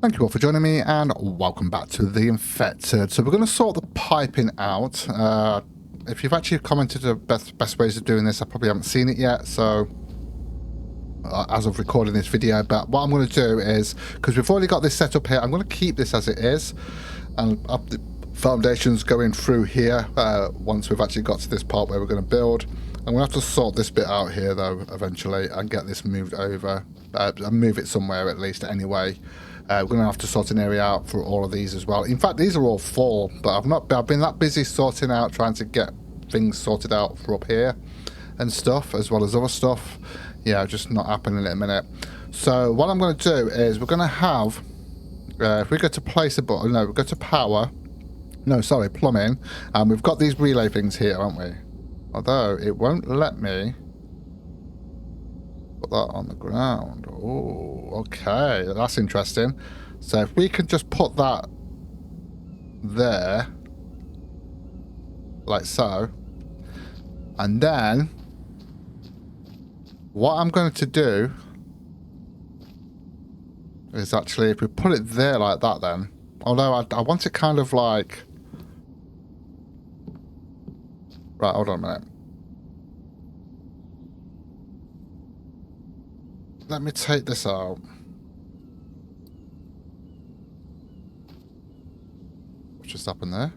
Thank you all for joining me and welcome back to The Infected. So we're going to sort the piping out. If you've actually commented the best ways of doing this, I probably haven't seen it yet, so as of recording this video. But what I'm going to do is, because we've already got this set up here, I'm going to keep this as it is and up the foundations going through here once we've actually got to this part where we're going to build. I'm going to have to sort this bit out here though eventually and get this moved over and move it somewhere at least anyway. We're going to have to sort an area out for all of these as well. In fact, these are all full, but I've been that busy sorting out, trying to get things sorted out for up here and stuff, as well as other stuff. Yeah, just not happening in a minute. So what I'm going to do is we're going to have, if we go to place a button, no, we go to power, no, sorry, plumbing, and we've got these relay things here, haven't we? Although it won't let me put that on the ground. Oh, okay, that's interesting. So if we can just put that there, like so, and then what I'm going to do is actually, if we put it there like that then, although I want it kind of like, right, hold on a minute. Let me take this out. What's just happened there?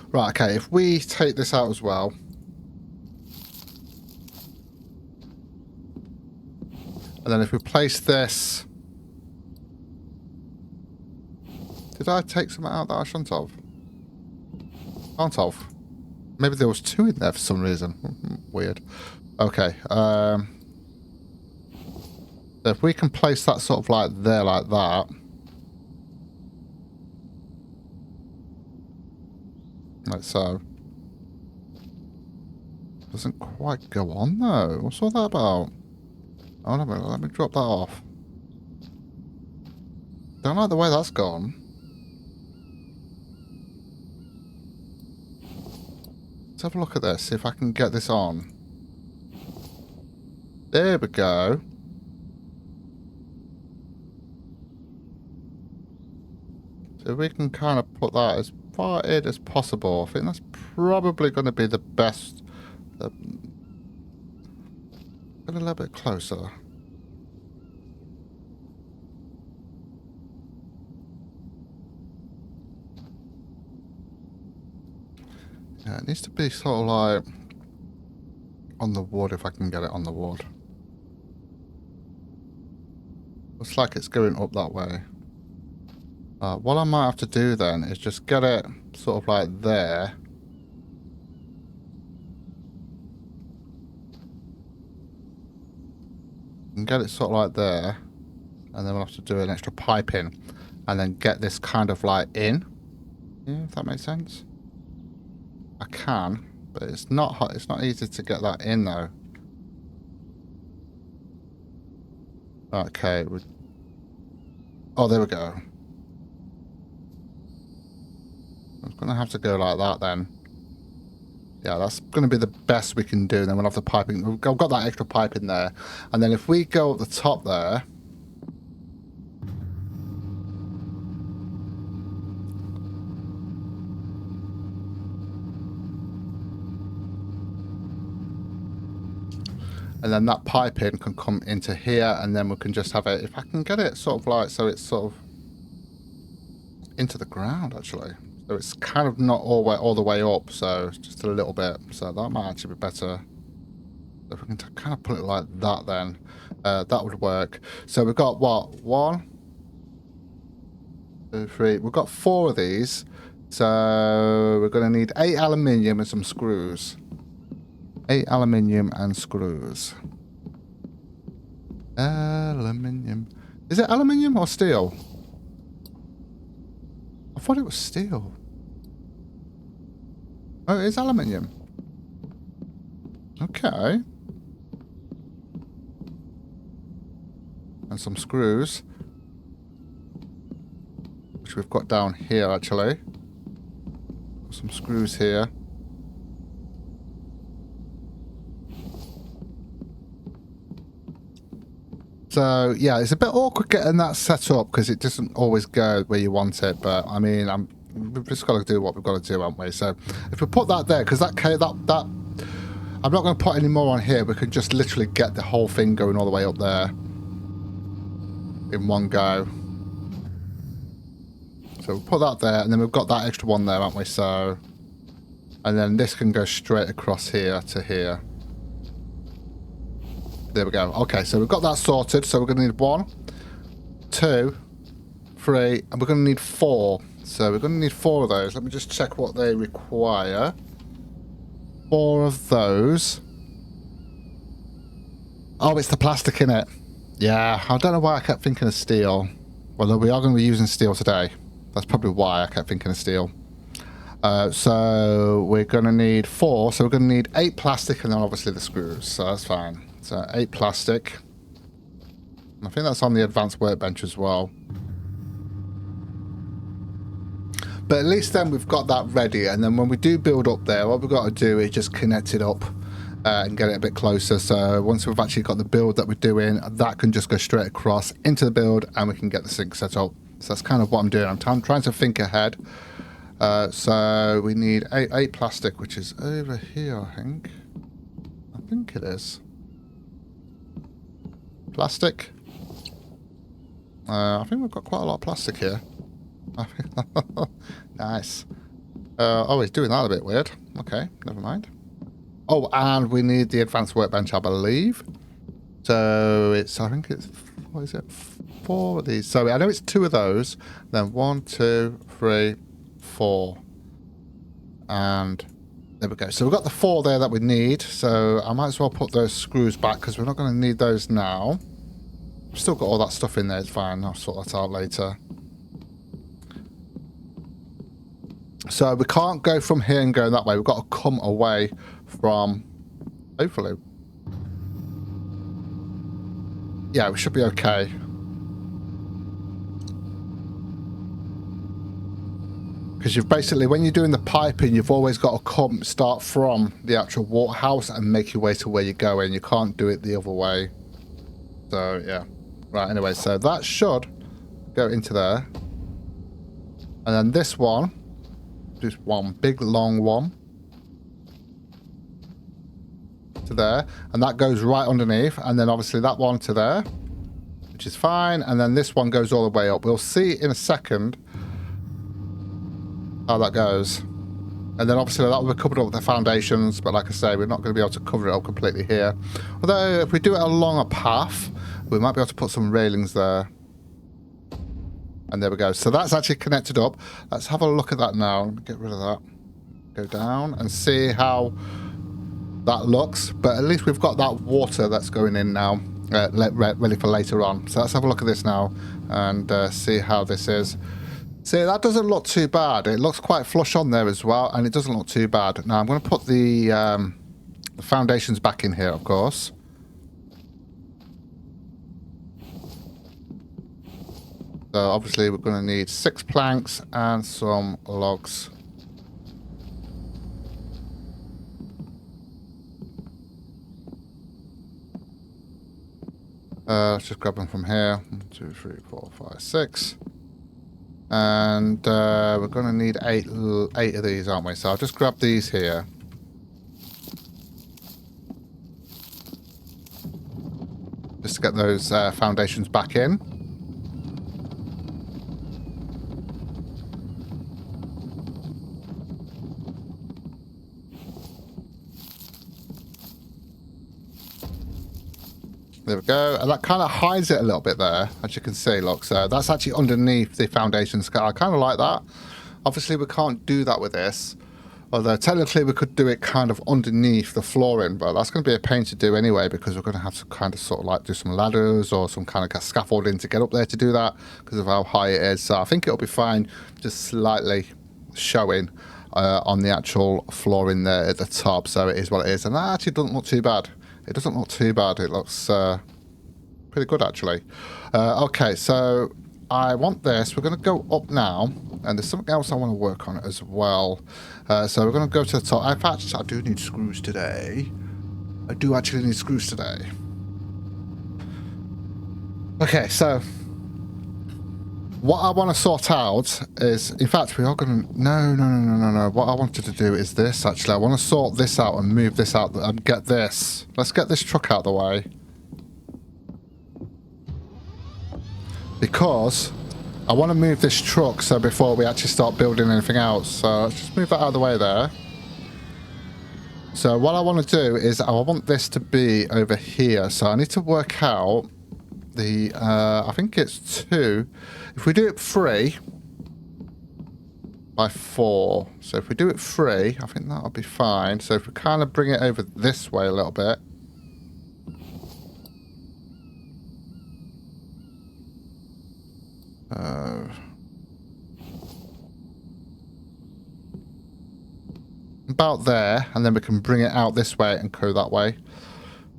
Right, okay, if we take this out as well. And then if we place this... Did I take something out that I shouldn't have? Can't have. Maybe there was two in there for some reason. Weird. Okay. So if we can place that sort of like there, like that. Like so. Doesn't quite go on though. What's all that about? Oh no, let me drop that off. Don't like the way that's gone. Let's have a look at this, see if I can get this on. There we go. So we can kind of put that as far in as possible. I think that's probably going to be the best. Get a little bit closer. Yeah, it needs to be sort of like on the wood, if I can get it on the wood. Looks like it's going up that way. What I might have to do then is just get it sort of like there. And get it sort of like there. And then we'll have to do an extra pipe in. And then get this kind of like in. Yeah, if that makes sense. I can, but it's not hot. It's not easy to get that in though. Okay. Oh, there we go. I'm going to have to go like that then. Yeah, that's going to be the best we can do. Then we'll have the piping. We've got that extra pipe in there. And then if we go at the top there. And then that piping can come into here, and then we can just have it, if I can get it sort of like, so it's sort of into the ground actually. So it's kind of not all the way up, so it's just a little bit. So that might actually be better. If we can kind of put it like that then, that would work. So we've got what? 1, 2, 3. We've got 4 of these. So we're going to need 8 aluminium and some screws. 8 aluminium and screws. Aluminium. Is it aluminium or steel? I thought it was steel. Oh, it is aluminium. Okay. And some screws. Which we've got down here actually. Some screws here. So yeah, it's a bit awkward getting that set up because it doesn't always go where you want it. But I mean, we've just got to do what we've got to do, haven't we? So if we put that there, because that I'm not going to put any more on here. We can just literally get the whole thing going all the way up there in one go. So we'll put that there, and then we've got that extra one there, haven't we? So, and then this can go straight across here to here. There we go. Okay, so we've got that sorted. So we're going to need 1, 2, 3, and we're going to need 4. So we're going to need 4 of those. Let me just check what they require. 4 of those. Oh, it's the plastic in it. Yeah, I don't know why I kept thinking of steel. Well, we are going to be using steel today. That's probably why I kept thinking of steel. So we're going to need 4. So we're going to need 8 plastic and then obviously the screws. So that's fine. So 8 plastic. I think that's on the advanced workbench as well. But at least then we've got that ready. And then when we do build up there, what we've got to do is just connect it up and get it a bit closer. So once we've actually got the build that we're doing, that can just go straight across into the build and we can get the sink set up. So that's kind of what I'm doing. I'm trying to think ahead. So we need 8 plastic, which is over here, I think. I think it is. Plastic. I think we've got quite a lot of plastic here. Nice. Oh, he's doing that a bit weird. Okay, never mind. Oh, and we need the advanced workbench, I believe. So it's, I think it's, what is it? 4 of these. So I know it's 2 of those. Then 1, 2, 3, 4. And there we go. So we've got the 4 there that we need. So I might as well put those screws back because we're not going to need those now. We've still got all that stuff in there. It's fine. I'll sort that out later. So we can't go from here and go that way. We've got to come away from, hopefully. Yeah, we should be okay. Because you've basically, when you're doing the piping, you've always got to start from the actual water house and make your way to where you're going. You can't do it the other way. So, yeah. Right, anyway, so that should go into there. And then this one, just one big long one. To there. And that goes right underneath. And then obviously that one to there, which is fine. And then this one goes all the way up. We'll see in a second how that goes. And then obviously that will be covered up with the foundations, but like I say, we're not going to be able to cover it up completely here. Although if we do it along a path, we might be able to put some railings there. And there we go. So that's actually connected up. Let's have a look at that now. Get rid of that. Go down and see how that looks. But at least we've got that water that's going in now, ready for later on. So let's have a look at this now and see how this is. See, that doesn't look too bad. It looks quite flush on there as well, and it doesn't look too bad. Now, I'm going to put the foundations back in here, of course. So, obviously, we're going to need 6 planks and some logs. Let's just grab them from here. 1, 2, 3, 4, 5, 6. And we're going to need 8 of these, aren't we? So I'll just grab these here. Just to get those foundations back in. There we go. And that kind of hides it a little bit there, as you can see. Look, so that's actually underneath the foundations. I kind of like that. Obviously, we can't do that with this. Although, technically, we could do it kind of underneath the flooring. But that's going to be a pain to do anyway, because we're going to have to kind of sort of like do some ladders or some kind of scaffolding to get up there to do that, because of how high it is. So I think it'll be fine just slightly showing on the actual flooring there at the top. So it is what it is. And that actually doesn't look too bad. It doesn't look too bad. It looks pretty good, actually. Okay, so I want this. We're going to go up now. And there's something else I want to work on as well. So we're going to go to the top. In fact, I do need screws today. I do actually need screws today. Okay, so what I want to sort out is, in fact, we are going to... No. What I wanted to do is this, actually. I want to sort this out and move this out and get this. Let's get this truck out of the way. Because I want to move this truck so before we actually start building anything else. So let's just move that out of the way there. So what I want to do is I want this to be over here. So I need to work out the... I think it's 2... If we do it 3 by 4, so if we do it 3, I think that'll be fine. So if we kind of bring it over this way a little bit. About there, and then we can bring it out this way and go that way.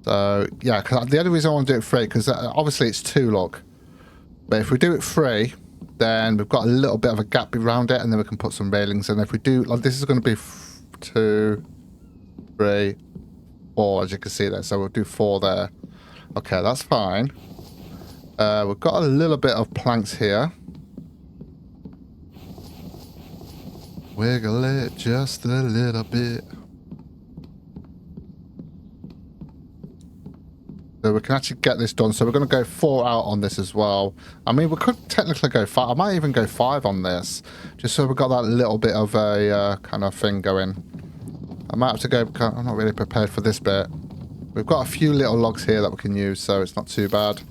So yeah, because the only reason I want to do it 3, because obviously it's 2, look. But if we do it 3, then we've got a little bit of a gap around it, and then we can put some railings in. If we do, like, this is going to be 2, 3, 4, as you can see there. So we'll do 4 there. Okay, that's fine. We've got a little bit of planks here. Wiggle it just a little bit. So we can actually get this done. So we're going to go 4 out on this as well. I mean, we could technically go 5. I might even go 5 on this. Just so we've got that little bit of a kind of thing going. I might have to go... I'm not really prepared for this bit. We've got a few little logs here that we can use, so it's not too bad.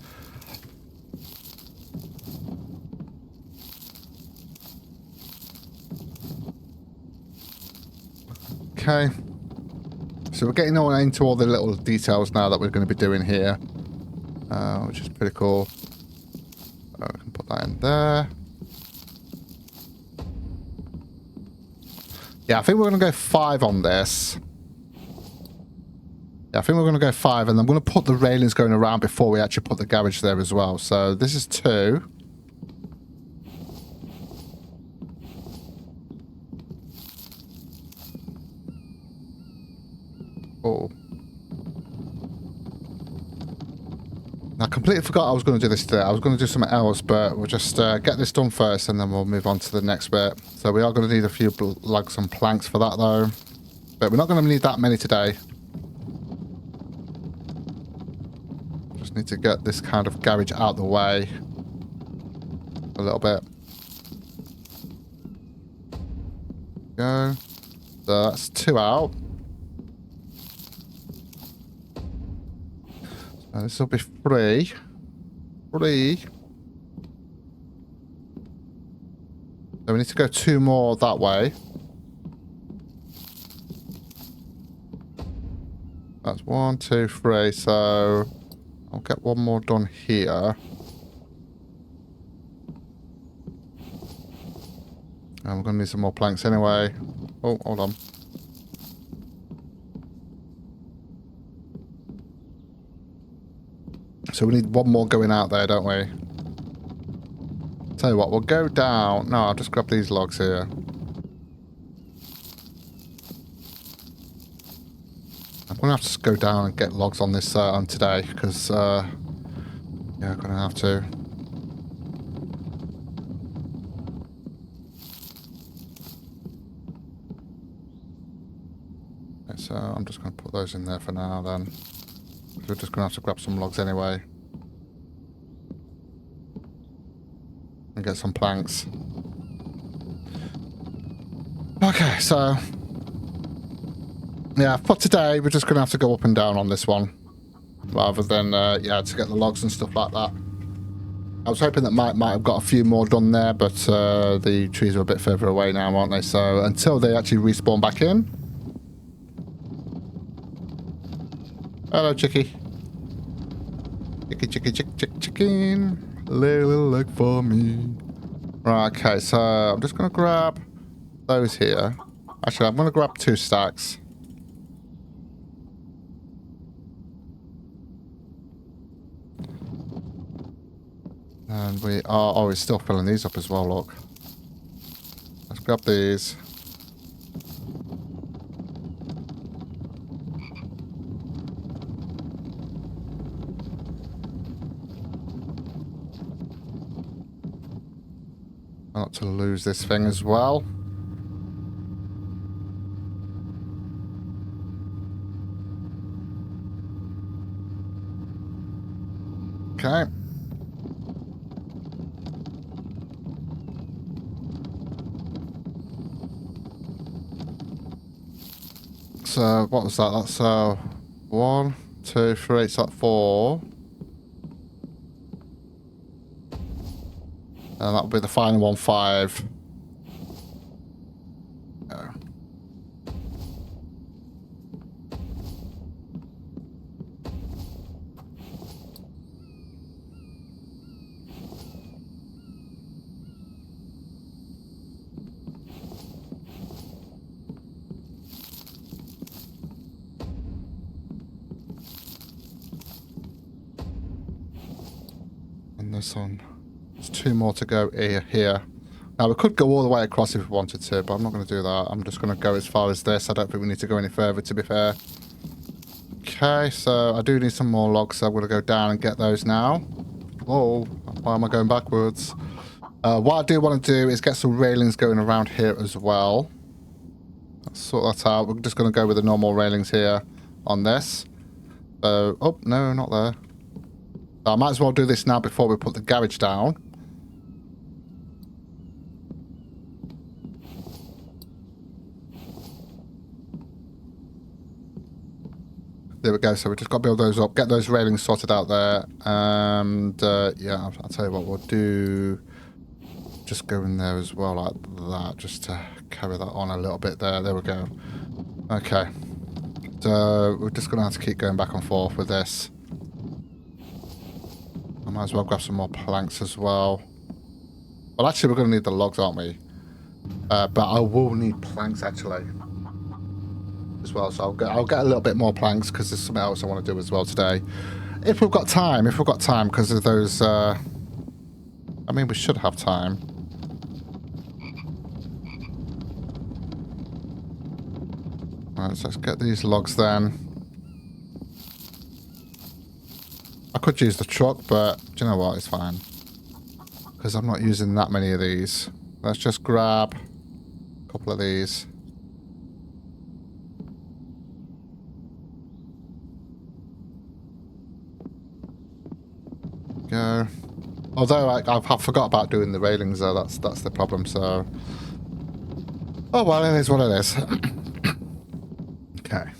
Okay. So we're getting on into all the little details now that we're going to be doing here, which is pretty cool. We can put that in there. Yeah, I think we're going to go 5 on this. Yeah, I think we're going to go 5, and I'm going to put the railings going around before we actually put the garage there as well. So this is 2. Oh. I completely forgot I was going to do this today. I was going to do something else, but we'll just get this done first, and then we'll move on to the next bit. So we are going to need a few logs and planks for that, though. But we're not going to need that many today. Just need to get this kind of garage out the way a little bit. Go. So that's 2 out. This will be 3. 3. So we need to go 2 more that way. That's 1, 2, 3. So I'll get 1 more done here. And we're going to need some more planks anyway. Oh, hold on. So we need 1 more going out there, don't we? Tell you what, we'll go down. No, I'll just grab these logs here. I'm going to have to go down and get logs on this on today, because, yeah, I'm going to have to. Okay, so I'm just going to put those in there for now, then. We're just going to have to grab some logs anyway. And get some planks. Okay, so... yeah, for today, we're just going to have to go up and down on this one. Rather than, yeah, to get the logs and stuff like that. I was hoping that might have got a few more done there, but the trees are a bit further away now, aren't they? So until they actually respawn back in... hello, chickie. Chicken. Lay a little egg for me. Right, okay, so I'm just going to grab those here. Actually, I'm going to grab 2 stacks. And we are... oh, we're still filling these up as well, look. Let's grab these. Not to lose this thing as well. Okay. So what was that? That's 1, 2, 3. It's like 4. And that'll be the final one, 5. Yeah. And this one. There's 2 more to go here. Now, we could go all the way across if we wanted to, but I'm not going to do that. I'm just going to go as far as this. I don't think we need to go any further, to be fair. Okay, so I do need some more logs, so I'm going to go down and get those now. Whoa, why am I going backwards? What I do want to do is get some railings going around here as well. Let's sort that out. We're just going to go with the normal railings here on this. Oh, no, not there. I might as well do this now before we put the garage down. There we go. So we just got to build those up, get those railings sorted out there. And yeah, I'll tell you what we'll do. Just go in there as well like that, just to carry that on a little bit there. There we go. Okay. So we're just going to have to keep going back and forth with this. I might as well grab some more planks as well. Well, actually, we're going to need the logs, aren't we? But I will need planks, actually, as well. So I'll get a little bit more planks, because there's something else I want to do as well today. If we've got time, because of those... I mean, we should have time. Alright, so let's get these logs then. I could use the truck, but do you know what? It's fine. Because I'm not using that many of these. Let's just grab a couple of these. Go. Although I forgot about doing the railings though, that's the problem, so... Oh well, it is what it is. Okay.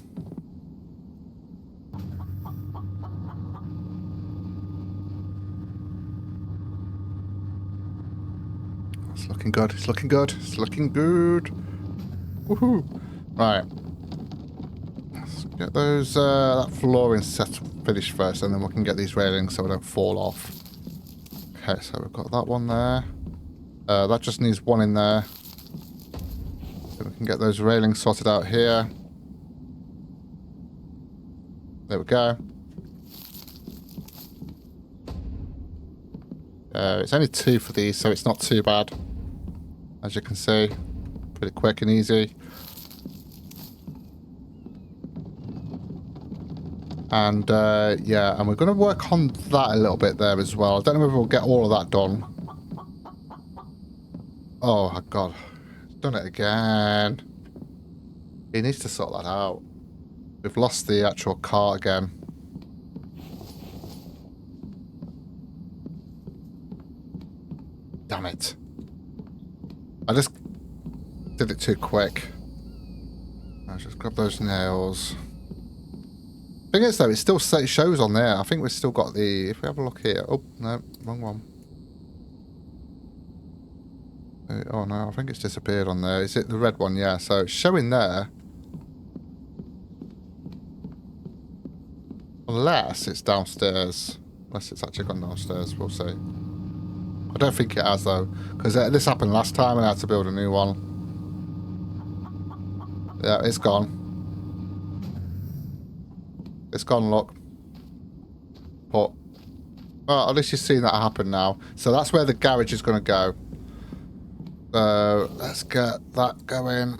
It's looking good, it's looking good, it's looking good. Woohoo! Right. Let's get those, that flooring set finished first, and then we can get these railings so we don't fall off. Okay, so we've got that one there. That just needs one in there. So we can get those railings sorted out here. There we go. It's only 2 for these, so it's not too bad. As you can see, pretty quick and easy. And yeah, and we're going to work on that a little bit there as well. I don't know if we'll get all of that done. Oh, my God. Done it again. He needs to sort that out. We've lost the actual car again. Damn it. I just did it too quick. I'll just grab those nails. Thing is, though, it still shows on there. I think we've still got the... If we have a look here... Oh, no, wrong one. Oh, no, I think it's disappeared on there. Is it the red one? Yeah, so it's showing there. Unless it's downstairs. Unless it's actually gone downstairs. We'll see. I don't think it has, though. Because this happened last time and I had to build a new one. Yeah, it's gone. It's gone, look. But, well, at least you've seen that happen now. So that's where the garage is going to go. Let's get that going.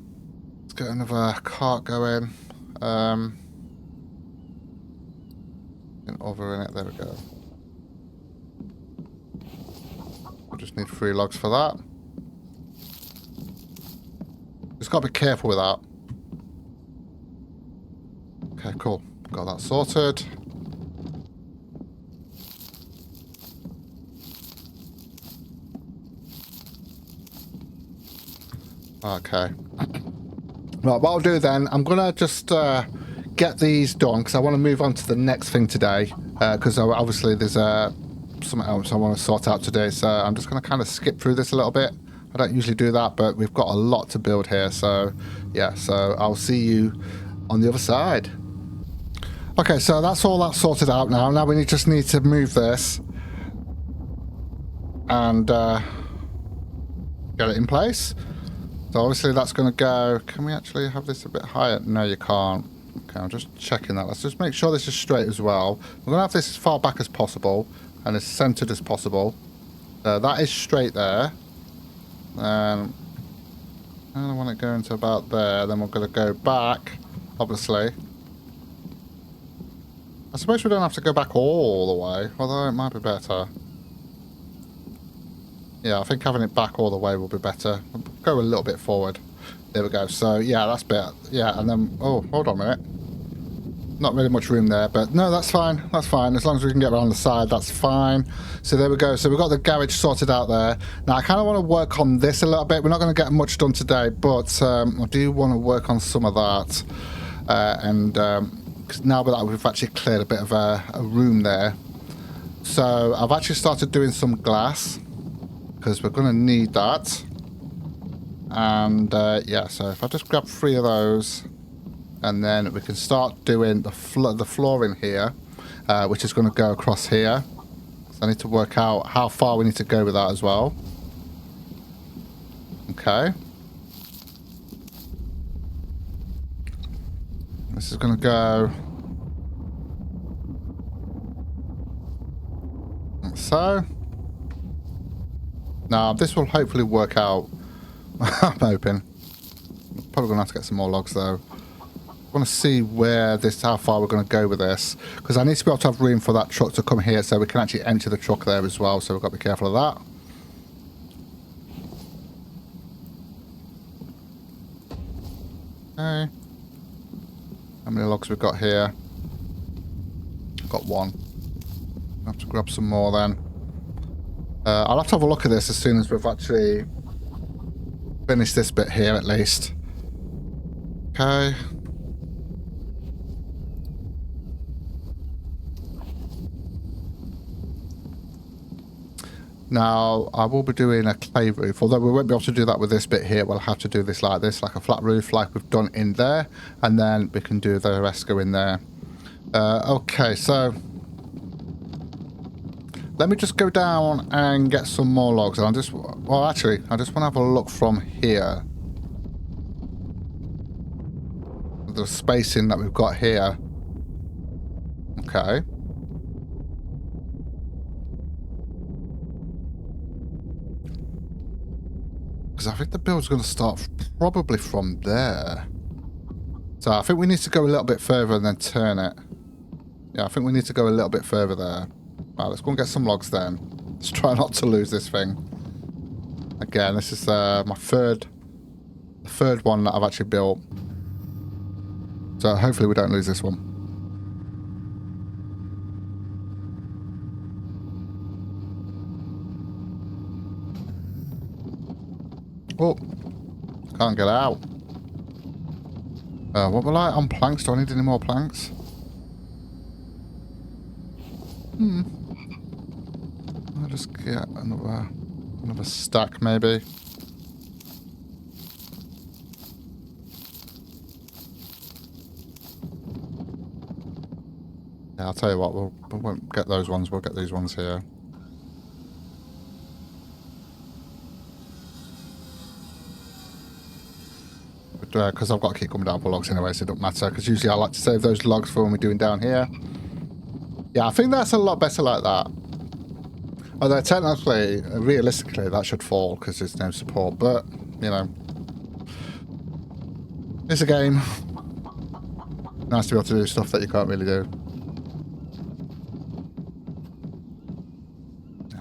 Let's get another cart going. Over in it, there we go. We just need 3 logs for that. got to be careful with that. Okay, cool. Got that sorted. Okay. Right, what I'll do then, I'm going to just get these done because I want to move on to the next thing today. Because obviously there's something else I want to sort out today. So I'm just going to kind of skip through this a little bit. I don't usually do that, but we've got a lot to build here. So, yeah, so I'll see you on the other side. Okay, so that's all that sorted out now. Now we just need to move this and get it in place. So obviously that's going to go... Can we actually have this a bit higher? No, you can't. Okay, I'm just checking that. Let's just make sure this is straight as well. We're going to have this as far back as possible and as centered as possible. That is straight there. I want it going to about there. Then we're going to go back, obviously. I suppose we don't have to go back all the way, although it might be better. Yeah, I think having it back all the way will be better. We'll go a little bit forward. There we go. So, yeah, that's better. Yeah, and then... Oh, hold on a minute. Not really much room there, but no, that's fine. That's fine. As long as we can get around the side, that's fine. So there we go. So we've got the garage sorted out there. Now, I kind of want to work on this a little bit. We're not going to get much done today, but I do want to work on some of that. Because now that we've actually cleared a bit of a room there. So I've actually started doing some glass. Because we're going to need that. And yeah, so if I just grab 3 of those, and then we can start doing the flooring here, which is going to go across here. So I need to work out how far we need to go with that as well. Okay. This is going to go like so. Now, this will hopefully work out. I'm hoping. Probably going to have to get some more logs, though. I want to see how far we're going to go with this. Because I need to be able to have room for that truck to come here so we can actually enter the truck there as well. So we've got to be careful of that. Okay. How many logs we've got here? Got 1. I'll have to grab some more then. I'll have to have a look at this as soon as we've actually finished this bit here, at least. Okay. Now, I will be doing a clay roof, although we won't be able to do that with this bit here. We'll have to do this, like a flat roof like we've done in there, and then we can do the rest go in there. Okay, so... Let me just go down and get some more logs. And well, actually, I just want to have a look from here. The spacing that we've got here. Okay. Because I think the build's going to start probably from there. So I think we need to go a little bit further and then turn it. Yeah, I think we need to go a little bit further there. Right, let's go and get some logs then. Let's try not to lose this thing. Again, this is my third one that I've actually built. So hopefully we don't lose this one. Oh, can't get out. What will I on planks? Do I need any more planks? I'll just get another stack maybe. Yeah, I'll tell you what, we won't get those ones, we'll get these ones here. Because I've got to keep coming down for logs anyway, so it don't matter. Because usually I like to save those logs for when we're doing down here. Yeah, I think that's a lot better like that. Although technically, realistically, that should fall because there's no support. But, you know, it's a game. Nice to be able to do stuff that you can't really do.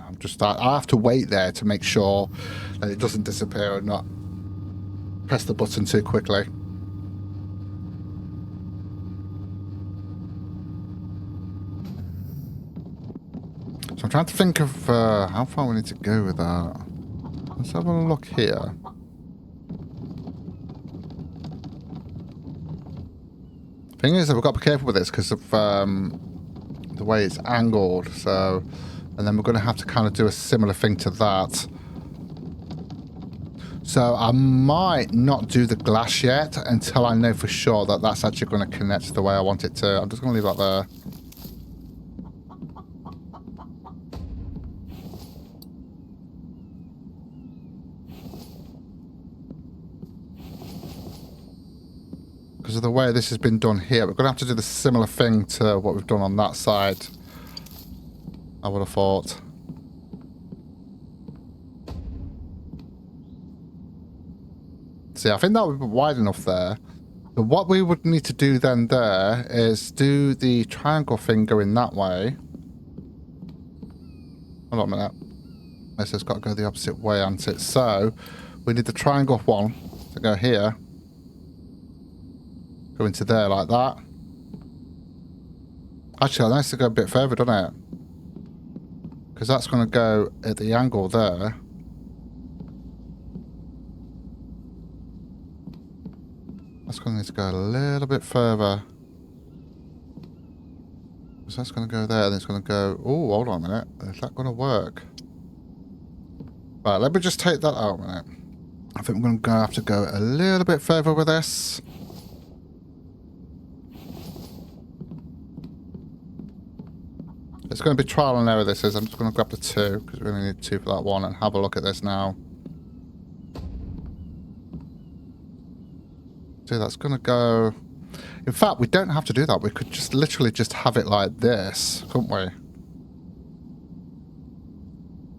I'm just, I have to wait there to make sure that it doesn't disappear or not. press the button too quickly. So I'm trying to think of how far we need to go with that. Let's have a look here. Thing is that we've got to be careful with this because of the way it's angled. So, and then we're going to have to kind of do a similar thing to that. So I might not do the glass yet until I know for sure that that's actually going to connect the way I want it to. I'm just going to leave that there. Because of the way this has been done here, we're going to have to do the similar thing to what we've done on that side. I would have thought. See, I think that would be wide enough there. But what we would need to do then there is do the triangle thing going that way. Hold on a minute. This has got to go the opposite way, hasn't it? So, we need the triangle one to go here. Go into there like that. Actually, it needs to go a bit further, doesn't it? Because that's going to go at the angle there. That's going to need to go a little bit further. So that's going to go there, and it's going to go... Oh, hold on a minute. Is that going to work? Right, let me just take that out a minute. I think we're going to have to go a little bit further with this. It's going to be trial and error, this is. I'm just going to grab the 2, because we only need 2 for that one, and have a look at this now. See, that's going to go... In fact, we don't have to do that. We could just literally just have it like this, couldn't we?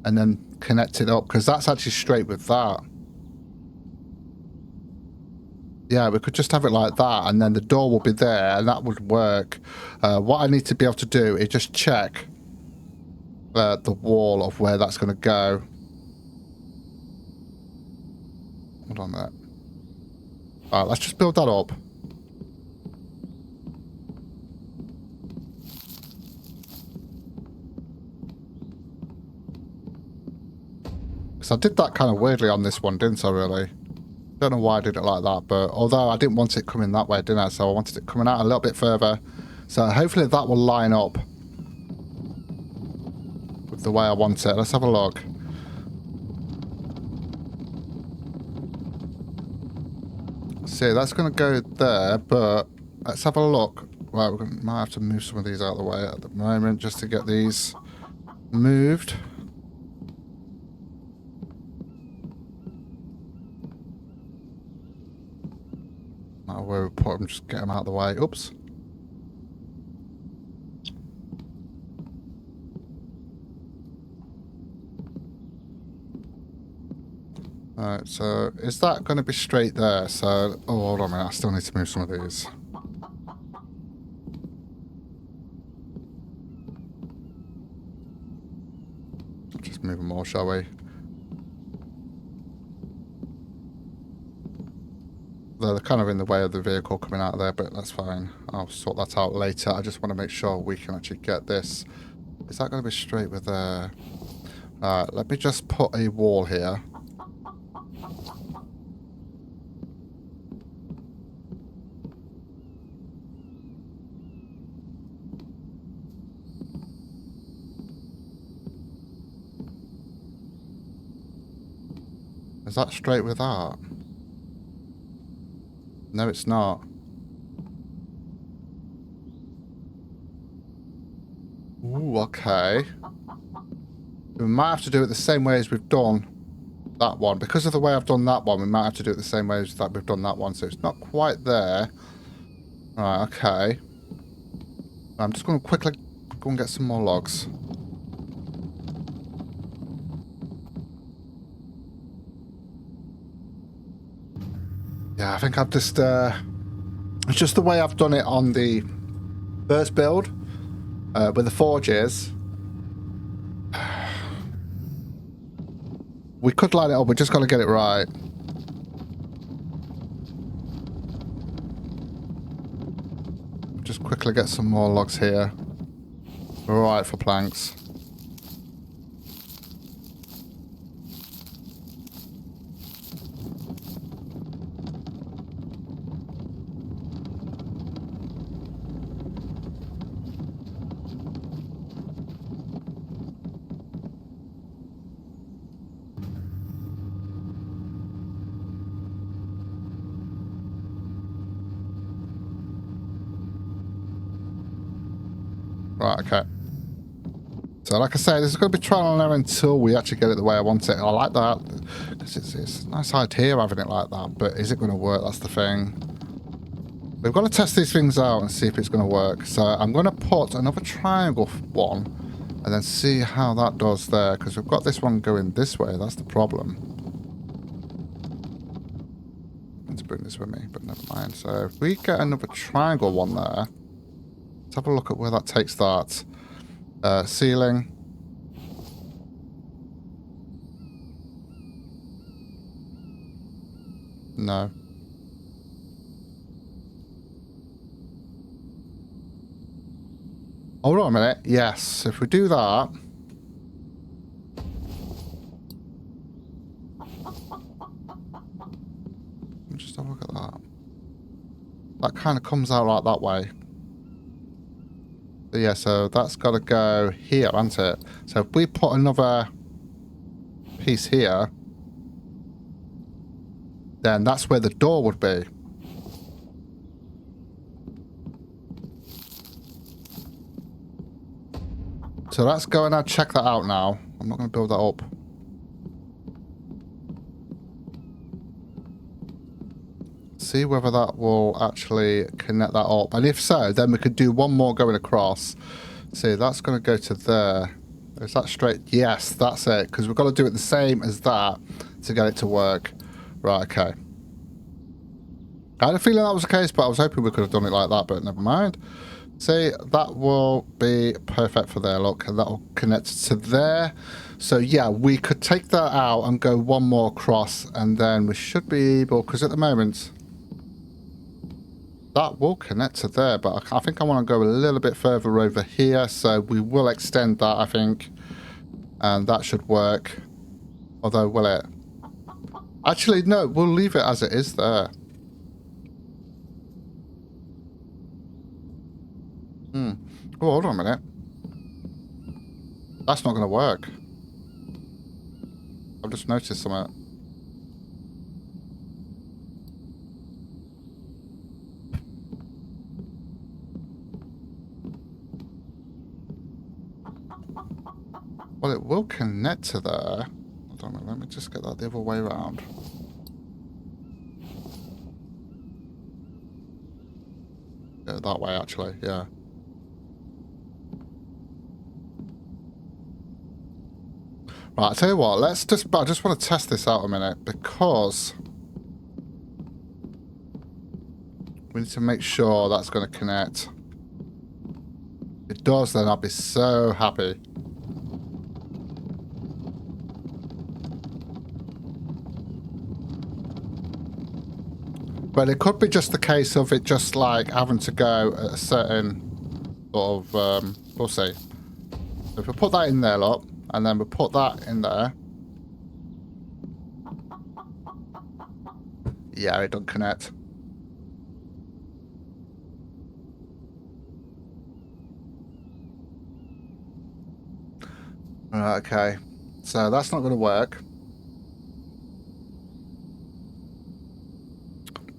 And then connect it up, because that's actually straight with that. Yeah, we could just have it like that, and then the door will be there, and that would work. What I need to be able to do is just check the wall of where that's going to go. Hold on a minute. Alright, let's just build that up. Because I did that kind of weirdly on this one, didn't I, really? Don't know why I did it like that, but although I didn't want it coming that way, didn't I? So I wanted it coming out a little bit further. So hopefully that will line up with the way I want it. Let's have a look. See, that's going to go there, but let's have a look. Right, we might have to move some of these out of the way at the moment just to get these moved. Where we put them, just get them out of the way. Oops. Alright, so is that going to be straight there? So, oh, hold on a minute, I still need to move some of these. Just move them more, shall we? They're kind of in the way of the vehicle coming out of there, but that's fine. I'll sort that out later. I just want to make sure we can actually get this. Is that going to be straight with there? Let me just put a wall here. Is that straight with that? No, it's not. Ooh, okay. We might have to do it the same way as we've done that one. Because of the way I've done that one, we might have to do it the same way as that we've done that one. So it's not quite there. Right, okay. I'm just going to quickly go and get some more logs. Yeah, I think I've just... it's just the way I've done it on the first build with the forges. We could line it up, we just got to get it right. quickly get some more logs here. Right for planks. Right, okay. So like I say, this is going to be trial and error until we actually get it the way I want it. I like that, because it's a nice idea having it like that, but is it going to work? That's the thing. We've got to test these things out and see if it's going to work. So I'm going to put another triangle one and then see how that does there, because we've got this one going this way. That's the problem. I meant to bring this with me, but never mind. So if we get another triangle one there, let's have a look at where that takes that. Ceiling. No. Hold on a minute. Yes, if we do that. Just have a look at that. That kind of comes out like that way. So yeah, so that's got to go here, hasn't it? So if we put another piece here, then that's where the door would be. So let's go and check that out now. I'm not going to build that up. See whether that will actually connect that up. And if so, then we could do one more going across. See, that's going to go to there. Is that straight? Yes, that's it. Because we've got to do it the same as that to get it to work. Right, okay. I had a feeling that was the case, but I was hoping we could have done it like that, but never mind. See, that will be perfect for there, look, and that will connect to there. So yeah, we could take that out and go one more across, and then we should be able, because at the moment, that will connect to there, but I think I want to go a little bit further over here, so we will extend that, I think, and that should work. Although, will it? Actually, no, we'll leave it as it is there. Oh, hold on a minute. That's not going to work. I've just noticed something. Well, it will connect to there. Hold on a minute, let me just get that the other way around. Yeah, that way, actually, yeah. Right, I'll tell you what, I just want to test this out a minute, because we need to make sure that's going to connect. If it does, then I'll be so happy. But it could be just the case of it just like having to go at a certain sort of, we'll see. If we put that in there, look, and then we put that in there. Yeah, it doesn't connect. Right, okay. So that's not going to work.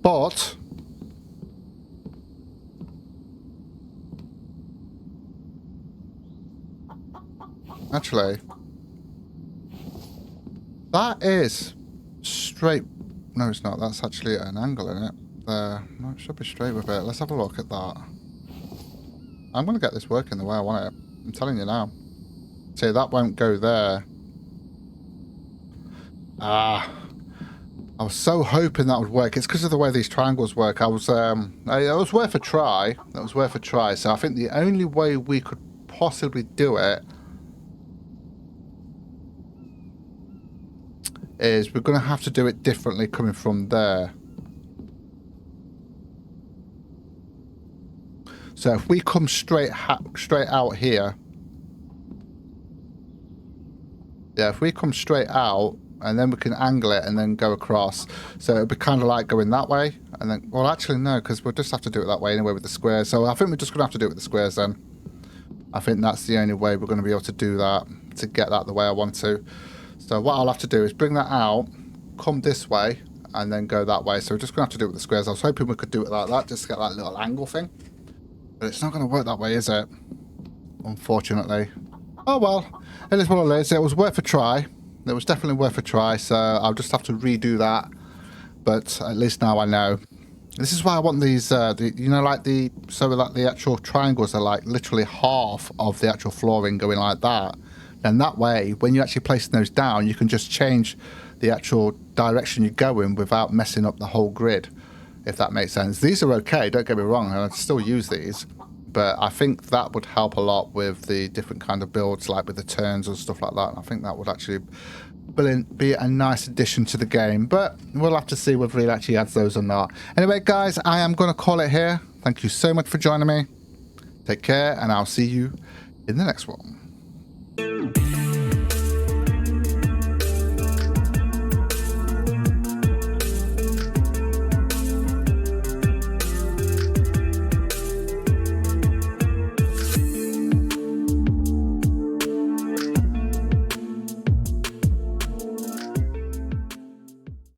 But actually, that is straight. No, it's not. That's actually an angle in it. There. No, it should be straight with it. Let's have a look at that. I'm going to get this working the way I want it. I'm telling you now. See, that won't go there. Ah. I was so hoping that would work. It's because of the way these triangles work. It was worth a try. That was worth a try. So I think the only way we could possibly do it is we're going to have to do it differently coming from there. So if we come straight out here, yeah, if we come straight out and then we can angle it and then go across, so it'll be kind of like going that way and then, well, actually no, because we'll just have to do it that way anyway with the squares. So I think we're just gonna have to do it with the squares then. I think that's the only way we're going to be able to do that, to get that the way I want to. So what I'll have to do is bring that out, come this way, and then go that way. So we're just going to have to do it with the squares. I was hoping we could do it like that, just to get that little angle thing. But it's not going to work that way, is it? Unfortunately. Oh well, it is what it is. It was worth a try. It was definitely worth a try, so I'll just have to redo that. But at least now I know. This is why I want these, you know, like the actual triangles are like literally half of the actual flooring going like that. And that way, when you're actually placing those down, you can just change the actual direction you go in without messing up the whole grid, if that makes sense. These are okay, don't get me wrong, I'd still use these. But I think that would help a lot with the different kind of builds, like with the turns and stuff like that. I think that would actually be a nice addition to the game, but we'll have to see whether it actually adds those or not. Anyway, guys, I am going to call it here. Thank you so much for joining me. Take care, and I'll see you in the next one.